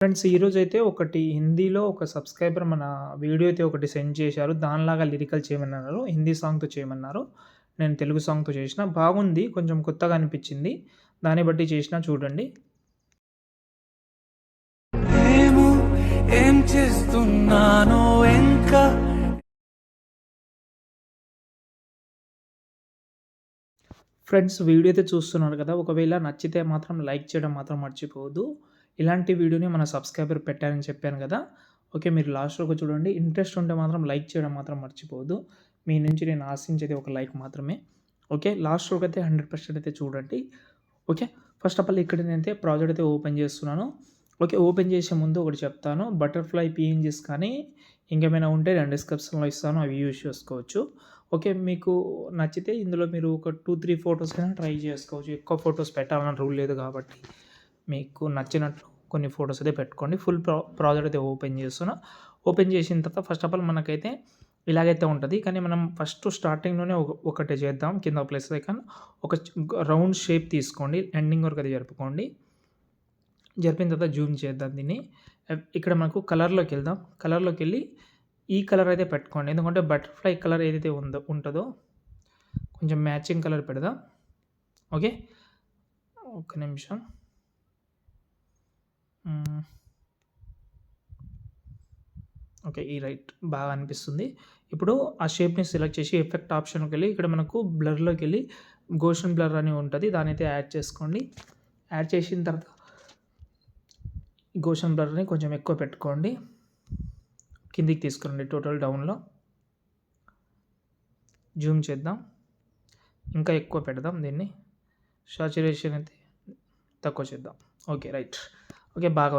Friends ఈరోజైతే ఒకటి హిందీలో ఒక సబ్స్క్రైబర్ మన వీడియో అయితే ఒకటి సెండ్ చేశారు. దానిలాగా లిరికల్ చేయమన్నారు. హిందీ సాంగ్‌తో చేయమన్నారు. నేను తెలుగు సాంగ్‌తో చేసిన. బాగుంది. కొంచెం కొత్తగా అనిపించింది. దాన్ని బట్టి చేసినా చూడండి. ఏమో ఏం చేస్తున్నానో ఇంకా. ఫ్రెండ్స్ వీడియో అయితే చూస్తున్నారు కదా! ఒకవేళ నచ్చితే మాత్రం లైక్ చేయడం మాత్రం మర్చిపోవద్దు. ఇలాంటి వీడియోని మన సబ్స్క్రైబర్ పెట్టారని చెప్పాను కదా! ఓకే. మీరు లాస్ట్ వరకు చూడండి. ఇంట్రెస్ట్ ఉంటే మాత్రం లైక్ చేయడం మాత్రం మర్చిపోవద్దు. మీ నుంచి నేను ఆశించేది ఒక లైక్ మాత్రమే. ఓకే. లాస్ట్ వరకు అయితే 100% అయితే చూడండి. ఓకే. ఫస్ట్ ఆఫ్ ఆల్ ఇక్కడ నేనైతే ప్రాజెక్ట్ అయితే ఓపెన్ చేస్తున్నాను. ఓకే. ఓపెన్ చేసే ముందు ఒకటి చెప్తాను. బటర్‌ఫ్లై పీఎన్‌జీస్ కానీ ఇంకేమైనా ఉంటే నేను డిస్క్రిప్షన్‌లో ఇస్తాను. అవి యూజ్ చేసుకోవచ్చు. ఓకే. మీకు నచ్చితే ఇందులో మీరు ఒక 2, 3 ఫోటోస్ అయినా ట్రై చేసుకోవచ్చు. ఎక్కువ ఫోటోస్ పెట్టాలని రూల్ లేదు కాబట్టి, మీకు నచ్చినట్లు కొన్ని ఫోటోస్ అయితే పెట్టుకోండి. ఫుల్ ప్రాజెక్ట్ అయితే ఓపెన్ చేస్తున్నా. ఓపెన్ చేసిన తర్వాత ఫస్ట్ ఆఫ్ ఆల్ మనకైతే ఇలాగైతే ఉంటది. కానీ మనం ఫస్ట్ స్టార్టింగ్‌లోనే ఒకటి చేద్దాం. కింద ప్లస్ ఐకాన్ ఒక రౌండ్ షేప్ తీసుకోండి. ఎండింగ్ వరకు అయితే జరుపుకోండి. జరిపిన తర్వాత జూమ్ చేద్దాం దీన్ని. ఇక్కడ మనకు కలర్‌లోకెళ్దాం. కలర్‌లోకెళ్ళి ఈ కలర్ అయితే పెట్టుకోండి. ఎందుకంటే బటర్‌ఫ్లై కలర్ ఏదైతే ఉంటదో కొంచెం మ్యాచింగ్ కలర్ పెడదాం. ఓకే. ఒక్క నిమిషం. ఓకే. ఈ రైట్ బాగా అనిపిస్తుంది. ఇప్పుడు ఆ షేప్‌ని సెలెక్ట్ చేసి ఎఫెక్ట్ ఆప్షన్‌కెళ్ళి ఇక్కడ మనకు బ్లర్‌లోకెళ్ళి గోషన్ బ్లర్ అని ఉంటది. దాన్నైతే యాడ్ చేసుకోండి. యాడ్ చేసిన తర్వాత గోషన్ బ్లర్‌ని కొంచెం ఎక్కువ పెట్టుకోండి. కిందికి తీసుకురండి టోటల్ డౌన్‌లో. జూమ్ చేద్దాం. ఇంకా ఎక్కువ పెడదాం దీన్ని. సాచురేషన్ అయితే తక్కువ చేద్దాం. ఓకే. రైట్. ఓకే. బాగా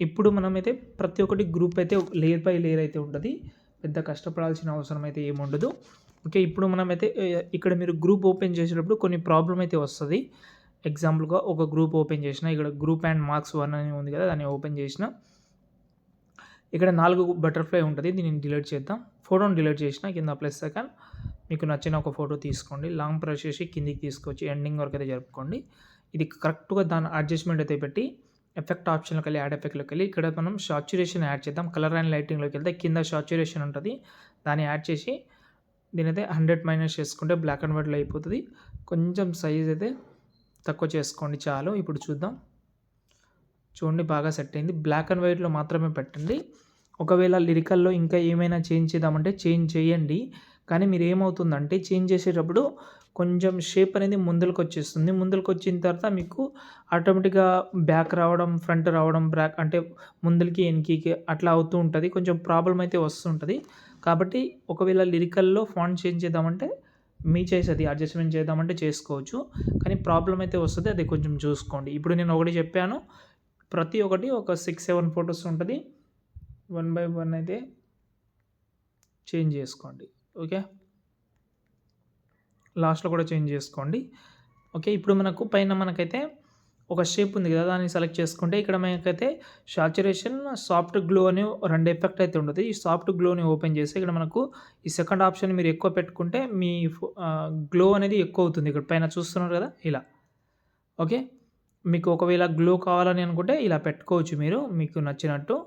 ఇప్పుడు మనమైతే ప్రతి ఒక్కటి గ్రూప్ అయితే లేయర్ బై లేయర్ అయితే ఉంటది. పెద్ద కష్టపడాల్సిన అవసరం అయితే ఏముండదు. ఓకే. ఇప్పుడు మనమైతే ఇక్కడ మీరు గ్రూప్ ఓపెన్ చేసేటప్పుడు కొన్ని ప్రాబ్లమ్ అయితే వస్తది. ఎగ్జాంపుల్‌గా ఒక గ్రూప్ ఓపెన్ చేసినా ఇక్కడ గ్రూప్ అండ్ మార్క్స్ 1 అని ఉంది కదా! దాన్ని ఓపెన్ చేసినా ఇక్కడ 4 బటర్‌ఫ్లై ఉంటది. దీన్ని డిలీట్ చేద్దాం. ఫోటోని డిలీట్ చేసినా కింద ప్లస్ ఐకాన్ మీకు నచ్చిన ఒక ఫోటో తీసుకోండి. లాంగ్ ప్రెస్ చేసి కిందికి తీసుకొచ్చి ఎండింగ్ వరకు అయితే జరుపుకోండి. ఇది కరెక్ట్‌గా దాని అడ్జస్ట్‌మెంట్ అయితే పెట్టి ఎఫెక్ట్ ఆప్షన్‌లోకెళ్ళి యాడ్ ఎఫెక్ట్‌లోకెళ్ళి ఇక్కడ మనం సాచురేషన్ యాడ్ చేద్దాం. కలర్ అండ్ లైటింగ్‌లోకెళ్తే కింద సాచురేషన్ ఉంటది. దాన్ని యాడ్ చేసి దీనైతే 100 మైనస్ చేసుకుంటే బ్లాక్ అండ్ వైట్‌లో అయిపోతది. కొంచెం సైజ్ అయితే తక్కువ చేసుకోండి చాలు. ఇప్పుడు చూద్దాం. చూడండి బాగా సెట్ అయింది. బ్లాక్ అండ్ వైట్‌లో మాత్రమే పెట్టండి. ఒకవేళ లిరికల్‌లో ఇంకా ఏమైనా చేంజ్ చేద్దామంటే చేంజ్ చేయండి. కానీ మీరేమవుతుందంటే చేంజ్ చేసేటప్పుడు కొంచెం షేప్ అనేది ముందలకొచ్చేస్తుంది. ముందలకొచ్చిన తర్వాత మీకు ఆటోమేటిక్‌గా బ్యాక్ రావడం, ఫ్రంట్ రావడం, బ్యాక్ అంటే ముందలకి, ఎనకకి అట్లా అవుతూ ఉంటది. కొంచెం ప్రాబ్లమ్ అయితే వస్తుంటది. కాబట్టి ఒకవేళ లిరికల్‌లో ఫాంట్ చేంజ్ చేద్దామంటే మీ చాయిస్ అది. అడ్జస్ట్‌మెంట్ చేద్దామంటే చేసుకోవచ్చు. కానీ ప్రాబ్లమ్ అయితే వస్తది. అది కొంచెం చూసుకోండి. ఇప్పుడు నేను ఒకటి చెప్పాను. ప్రతి ఒక్కటి ఒక 6, 7 ఫోటోస్ ఉంటది. వన్ బై వన్ అయితే చేంజ్ చేసుకోండి. ఓకే. లాస్ట్‌లో కూడా చేంజ్ చేసుకోండి. ఓకే. ఇప్పుడు మనకు పైన మనకైతే ఒక షేప్ ఉంది కదా! దాన్ని సెలెక్ట్ చేసుకుంటే ఇక్కడ మనకైతే సాచురేషన్, సాఫ్ట్ గ్లో అని 2 ఎఫెక్ట్ అయితే ఉంటది. ఈ సాఫ్ట్ గ్లోని ఓపెన్ చేసి ఇక్కడ మనకు ఈ సెకండ్ ఆప్షన్ మీరు ఎక్కువ పెట్టుకుంటే మీ గ్లో అనేది ఎక్కువ అవుతుంది. ఇక్కడ పైన చూస్తున్నారు కదా! ఇలా. ఓకే. మీకు ఒకవేళ గ్లో కావాలని అనుకుంటే ఇలా పెట్టుకోవచ్చు మీరు. మీకు నచ్చినట్టు.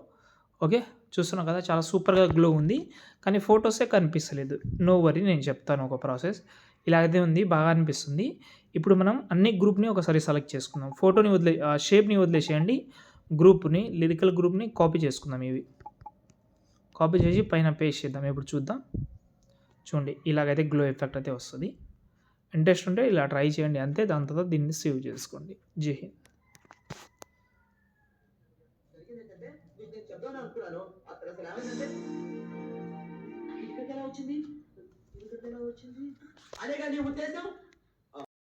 ఓకే. చూస్తున్నారు కదా! చాలా సూపర్‌గా గ్లో ఉంది. కానీ ఫోటోసే కనిపిస్తలేదు. నో వరీ నేను చెప్తాను ఒక ప్రాసెస్. ఇలా అయితే ఉంది. బాగా అనిపిస్తుంది. ఇప్పుడు మనం అన్ని గ్రూప్‌ని ఒకసారి సెలెక్ట్ చేసుకుందాం. షేప్‌ని వదిలేసేయండి. గ్రూప్‌ని లిరికల్ గ్రూప్‌ని కాపీ చేసుకుందాం ఇవి. కాపీ చేసి పైన పేస్ట్ చేద్దాం. ఇప్పుడు చూద్దాం. చూడండి ఇలాగైతే గ్లో ఎఫెక్ట్ అయితే వస్తది. ఇంట్రెస్ట్ ఉంటే ఇలా ట్రై చేయండి అంతే. దాని తర్వాత దీన్ని సేవ్ చేసుకోండి. జై హింద్. చెప్దాం అనుకున్నాను. అసలు ఏమైందంటే ఇక్కడికి ఎలా వచ్చింది? అదే కానీ నీ ఉద్దేశం